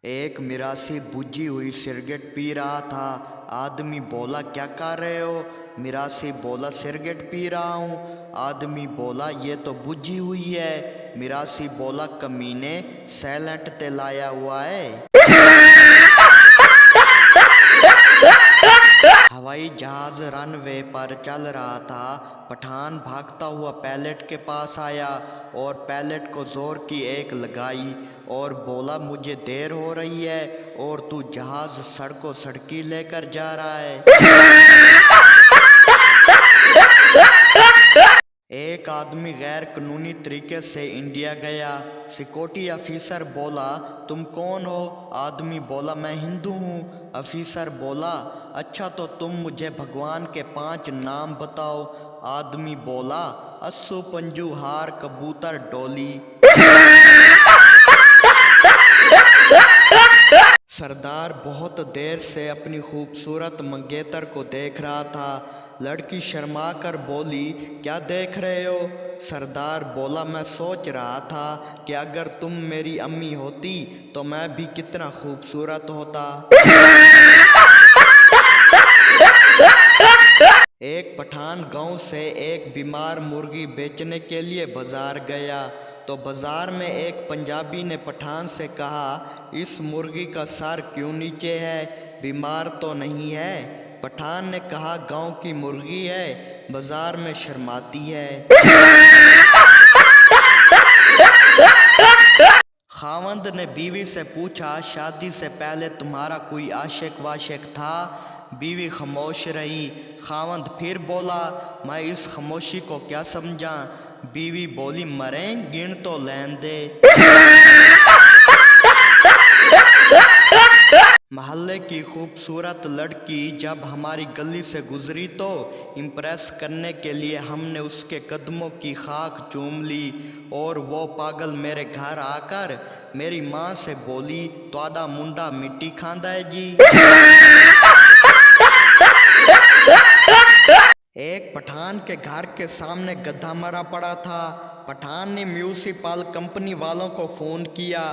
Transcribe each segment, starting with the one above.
एक मिरासी बुझी हुई सिगरेट पी रहा था। आदमी बोला, क्या कर रहे हो? मिरासी बोला, सिगरेट पी रहा हूँ। आदमी बोला, ये तो बुझी हुई है। मिरासी बोला, कमीने, साइलेंट ते लाया हुआ है। हवाई जहाज रनवे पर चल रहा था। पठान भागता हुआ पायलट के पास आया और पायलट को जोर की एक लगाई और बोला, मुझे देर हो रही है और तू जहाज सड़कों सड़की लेकर जा रहा है। एक आदमी गैर कानूनी तरीके से इंडिया गया। सिक्योरिटी ऑफिसर बोला, तुम कौन हो? आदमी बोला, मैं हिंदू हूँ। ऑफिसर बोला, अच्छा तो तुम मुझे भगवान के 5 नाम बताओ। आदमी बोला, अस्सू पंजू हार कबूतर डोली। सरदार बहुत देर से अपनी खूबसूरत मंगेतर को देख रहा था। लड़की शर्मा कर बोली, क्या देख रहे हो? सरदार बोला, मैं सोच रहा था कि अगर तुम मेरी अम्मी होती तो मैं भी कितना खूबसूरत होता। एक पठान गांव से एक बीमार मुर्गी बेचने के लिए बाजार गया तो बाजार में एक पंजाबी ने पठान से कहा, इस मुर्गी का सर क्यों नीचे है? बीमार तो नहीं है? पठान ने कहा, गांव की मुर्गी है, बाजार में शर्माती है। खावंद ने बीवी से पूछा, शादी से पहले तुम्हारा कोई आशिक वाशिक था? बीवी खामोश रही। खावंद फिर बोला, मैं इस खामोशी को क्या समझा? बीवी बोली, मरें, गिन तो लेन दे। मोहल्ले की खूबसूरत लड़की जब हमारी गली से गुजरी तो इम्प्रेस करने के लिए हमने उसके कदमों की खाक चूम ली और वो पागल मेरे घर आकर मेरी माँ से बोली, त्वादा मुंडा मिट्टी खांदा है जी। एक पठान के घर के सामने गड्ढा मरा पड़ा था। पठान ने म्यूनिसिपल कंपनी वालों को फ़ोन किया,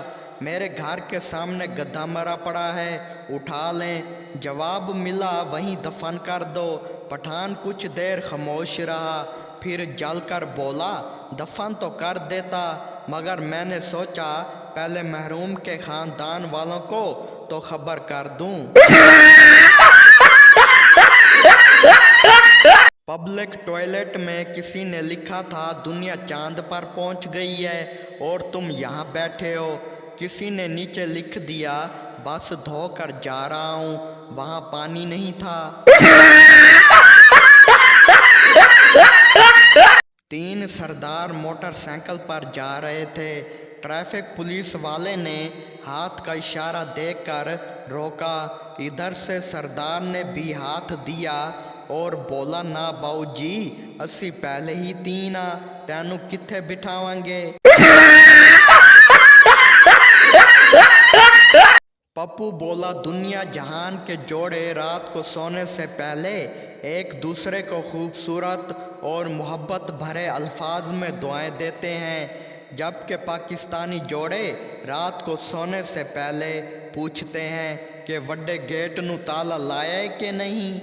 मेरे घर के सामने गड्ढा मरा पड़ा है, उठा लें। जवाब मिला, वहीं दफन कर दो। पठान कुछ देर खामोश रहा, फिर जलकर बोला, दफन तो कर देता मगर मैंने सोचा पहले महरूम के ख़ानदान वालों को तो खबर कर दूं। पब्लिक टॉयलेट में किसी ने लिखा था, दुनिया चांद पर पहुंच गई है और तुम यहाँ बैठे हो। किसी ने नीचे लिख दिया, बस धोकर जा रहा हूँ, वहाँ पानी नहीं था। 3 सरदार मोटरसाइकिल पर जा रहे थे। ट्रैफिक पुलिस वाले ने हाथ का इशारा देकर रोका। इधर से सरदार ने भी हाथ दिया और बोला, ना बाऊ जी, असी पहले ही 3 आ, तैनू किथे बिठावांगे। पप्पू बोला, दुनिया जहान के जोड़े रात को सोने से पहले एक दूसरे को खूबसूरत और मोहब्बत भरे अल्फाज में दुआएं देते हैं, जबकि पाकिस्तानी जोड़े रात को सोने से पहले पूछते हैं कि वड्डे गेट नू ताला लाया है कि नहीं।